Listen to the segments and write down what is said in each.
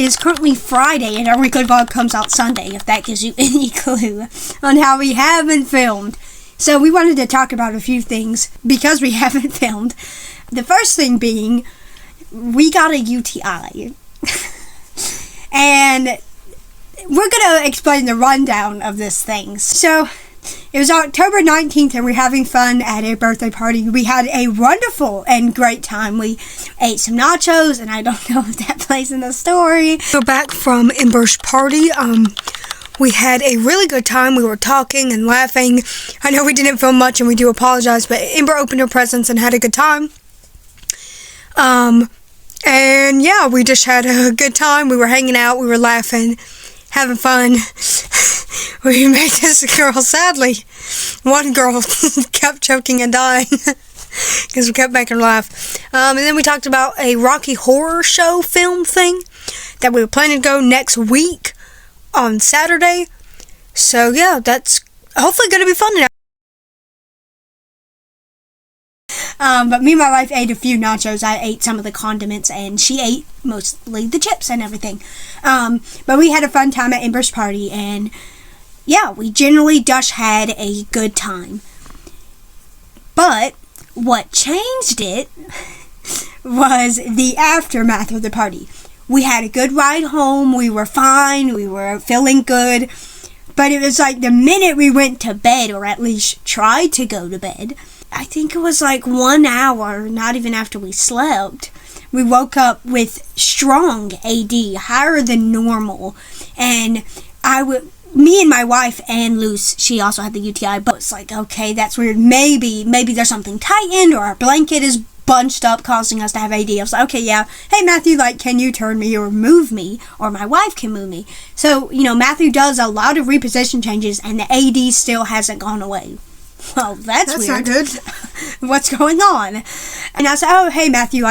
It is currently Friday, and our weekly vlog comes out Sunday, if that gives you any clue on how we haven't filmed. So we wanted to talk about a few things because we haven't filmed. The first thing being, we got a UTI. And we're going to explain the rundown of this thing. So, it was October 19th and we're having fun at a birthday party. We had a wonderful and great time. We ate some nachos, and I don't know if that plays in the story. We're back from Ember's party. We had a really good time. We were talking and laughing. I know we didn't film much and we do apologize, but Ember opened her presents and had a good time. And yeah, we just had a good time. We were hanging out, we were laughing, having fun. We made this girl, sadly, one girl kept choking and dying because we kept making her laugh. And then we talked about a Rocky Horror Show film thing that we were planning to go next week on Saturday. So yeah, that's hopefully going to be fun. But me and my wife ate a few nachos. I ate some of the condiments, and she ate mostly the chips and everything. But we had a fun time at Ember's party, and yeah, we generally just had a good time. But what changed it was the aftermath of the party. We had a good ride home. We were fine. We were feeling good. But it was like the minute we went to bed, or at least tried to go to bed, I think it was like 1 hour, not even after we slept, we woke up with strong AD, higher than normal. And me and my wife and Luce, she also had the UTI, but it's like, okay, that's weird. Maybe there's something tightened, or our blanket is bunched up, causing us to have AD. I was like, okay, yeah. Hey, Matthew, can you turn me or move me? Or my wife can move me. So, Matthew does a lot of reposition changes, and the AD still hasn't gone away. Well, that's weird. Not good. What's going on? And I said, oh, hey, Matthew,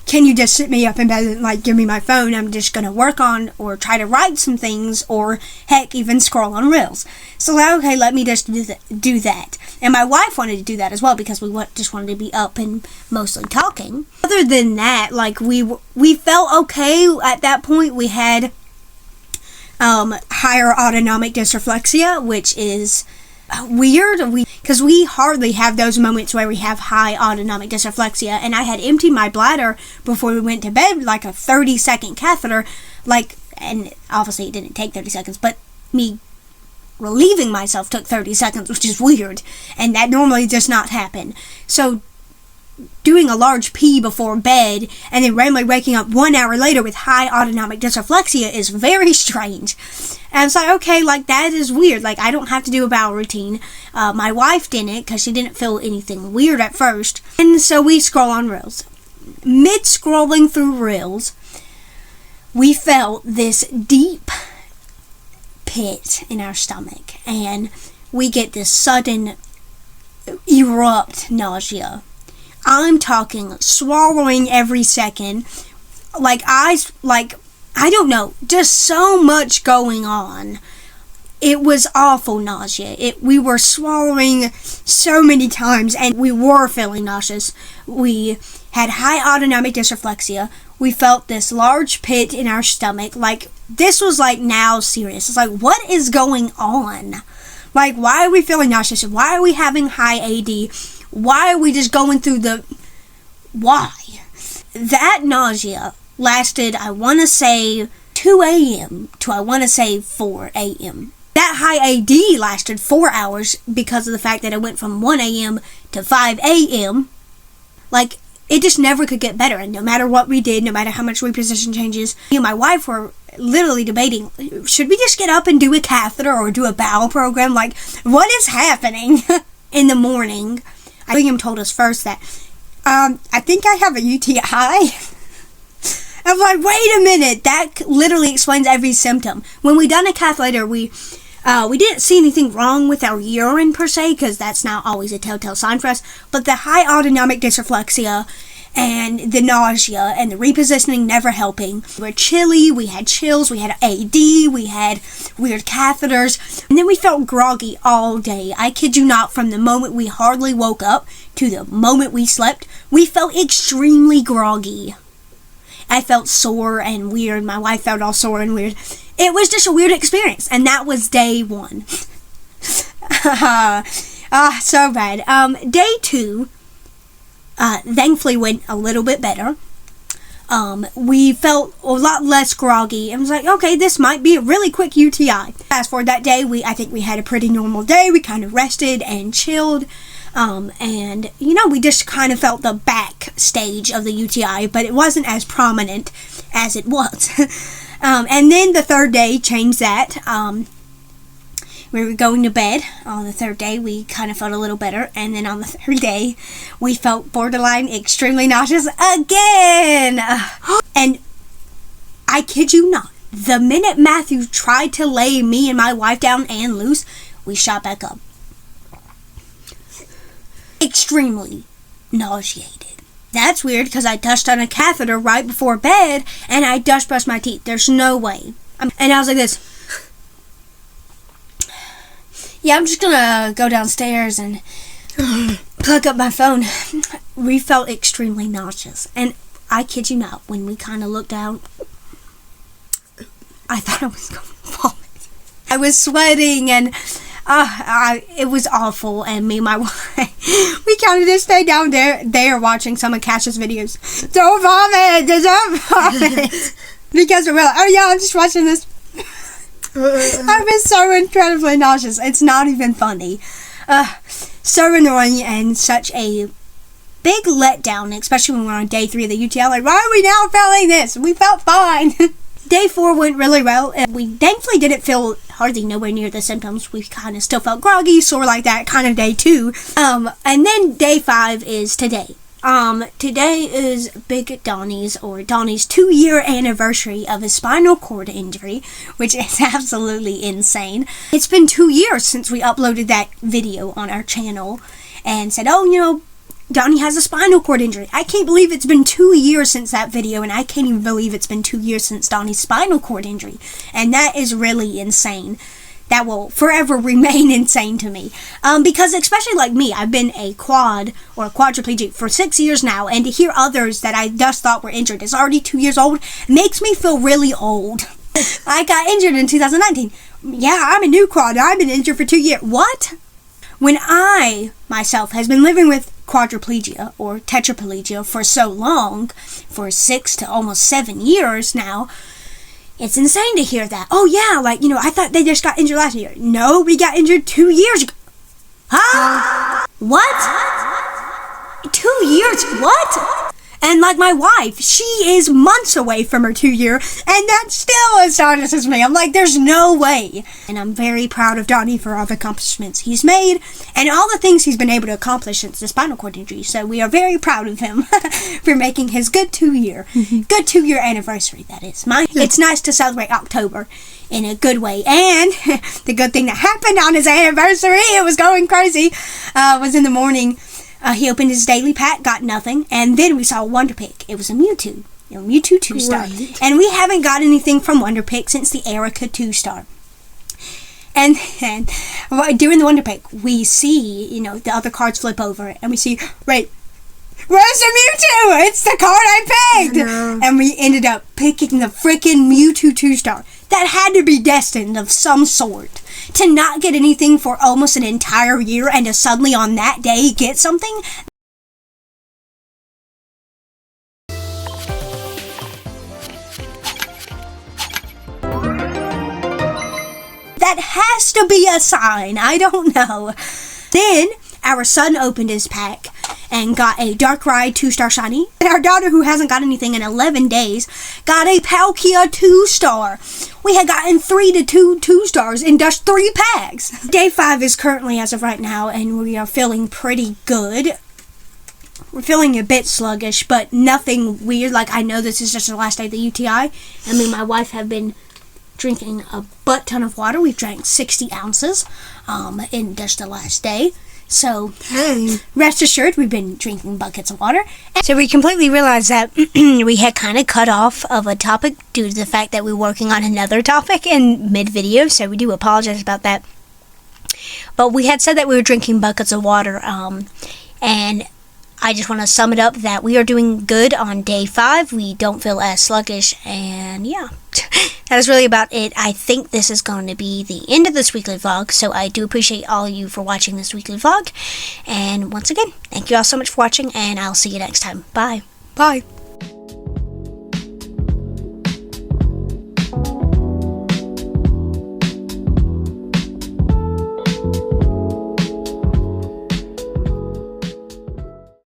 can you just sit me up in bed and, give me my phone? I'm just going to work on or try to write some things, or, heck, even scroll on Reels. So, okay, let me just do that. And my wife wanted to do that as well, because we just wanted to be up and mostly talking. Other than that, we felt okay at that point. We had higher autonomic dysrflexia, which is weird, because we hardly have those moments where we have high autonomic dysrflexia, and I had emptied my bladder before we went to bed, like a 30-second catheter, and obviously it didn't take 30 seconds, but me relieving myself took 30 seconds, which is weird, and that normally does not happen. So doing a large pee before bed and then randomly waking up 1 hour later with high autonomic dysrflexia is very strange. And it's like, okay, that is weird. I don't have to do a bowel routine. My wife didn't, because she didn't feel anything weird at first. And so we scroll on Reels. Mid-scrolling through Reels, we felt this deep pit in our stomach. And we get this sudden erupt nausea. I'm talking swallowing every second, I don't know, just so much going on. It was awful nausea. We were swallowing so many times, and we were feeling nauseous. We had high autonomic dysrflexia. We felt this large pit in our stomach. This was now serious. It's what is going on? Why are we feeling nauseous? Why are we having high AD? Why are we just going through why? That nausea lasted, I want to say, 2 a.m. to, I want to say, 4 a.m. That high AD lasted 4 hours because of the fact that it went from 1 a.m. to 5 a.m. It just never could get better. And no matter what we did, no matter how much reposition changes, me and my wife were literally debating, should we just get up and do a catheter or do a bowel program? What is happening? In the morning, William told us first that, I think I have a UTI. I'm like, wait a minute, that literally explains every symptom. When we done a cath later, we didn't see anything wrong with our urine per se, because that's not always a telltale sign for us, but the high autonomic dysrflexia and the nausea and the repositioning never helping. We were chilly, we had chills, we had AD, we had weird catheters, and then we felt groggy all day. I kid you not, from the moment we hardly woke up to the moment we slept, we felt extremely groggy. I felt sore and weird. My wife felt all sore and weird. It was just a weird experience, and that was day 1. So bad. Day 2, thankfully went a little bit better. We felt a lot less groggy and was like, okay, this might be a really quick UTI. Fast forward that day, I think we had a pretty normal day. We kind of rested and chilled. And, we just kind of felt the back stage of the UTI, but it wasn't as prominent as it was. And then the 3rd day changed that. We were going to bed. On the 3rd day, we kind of felt a little better. And then on the 3rd day, we felt borderline extremely nauseous again. And I kid you not, the minute Matthew tried to lay me and my wife down and loose, we shot back up. Extremely nauseated. That's weird because I touched on a catheter right before bed and I just brushed my teeth. There's no way. And I was like this. Yeah, I'm just gonna go downstairs and plug up my phone. We felt extremely nauseous. And I kid you not, when we kind of looked down, I thought I was going to vomit. I was sweating and it was awful. And me and my wife, we kind of just stayed down there watching some of Cash's videos. Don't vomit! Don't vomit! Because we're like, oh yeah, I'm just watching this. I've been so incredibly nauseous. It's not even funny. So annoying and such a big letdown, especially when we're on day 3 of the UTI. Like, why are we now feeling this? We felt fine. Day 4 went really well. We thankfully didn't feel hardly nowhere near the symptoms. We kind of still felt groggy, sore like that, kind of day 2. And then day 5 is today. Today is Big Donny's 2-year anniversary of his spinal cord injury, which is absolutely insane. It's been 2 years since we uploaded that video on our channel and said, Donny has a spinal cord injury. I can't believe it's been 2 years since that video, and I can't even believe it's been 2 years since Donny's spinal cord injury. And that is really insane. That will forever remain insane to me. Because especially like me, I've been a quadriplegic for 6 years now, and to hear others that I just thought were injured is already 2 years old makes me feel really old. I got injured in 2019. Yeah, I'm a new quad. I've been injured for 2 years. What? When I, myself, has been living with quadriplegia or tetraplegia for so long, for 6 to almost 7 years now, it's insane to hear that. Oh yeah, I thought they just got injured last year. No, we got injured 2 years ago. Huh? What? 2 years? What? And like my wife, she is months away from her 2 year, and that still astonishes me. I'm like, there's no way. And I'm very proud of Donny for all the accomplishments he's made, and all the things he's been able to accomplish since the spinal cord injury. So we are very proud of him for making his good 2 year anniversary, that is. It's nice to celebrate October in a good way. And the good thing that happened on his anniversary, it was going crazy, was in the morning. He opened his daily pack, got nothing, and then we saw a Wonder Pick. It was a Mewtwo, Mewtwo 2-star. Right. And we haven't got anything from Wonder Pick since the Erica 2-star. And then, during the Wonder Pick, we see, the other cards flip over, and we see, wait, where's the Mewtwo? It's the card I picked! And we ended up picking the freaking Mewtwo 2-star. That had to be destined of some sort. To not get anything for almost an entire year and to suddenly on that day get something? That has to be a sign. I don't know. Then our son opened his pack and got a Darkrai 2-star shiny. And our daughter, who hasn't got anything in 11 days, got a Palkia 2-star. We had gotten 3 to 2 2-stars in just 3 packs. Day 5 is currently as of right now, and we are feeling pretty good. We're feeling a bit sluggish, but nothing weird. I know this is just the last day of the UTI. And me and my wife have been drinking a butt ton of water. We've drank 60 ounces in just the last day. So, rest assured, we've been drinking buckets of water. So we completely realized that we had kind of cut off of a topic due to the fact that we were working on another topic in mid-video, so we do apologize about that. But we had said that we were drinking buckets of water, and I just want to sum it up that we are doing good on day 5. We don't feel as sluggish, and yeah, that is really about it. I think this is going to be the end of this weekly vlog, so I do appreciate all of you for watching this weekly vlog. And once again, thank you all so much for watching, and I'll see you next time. Bye. Bye.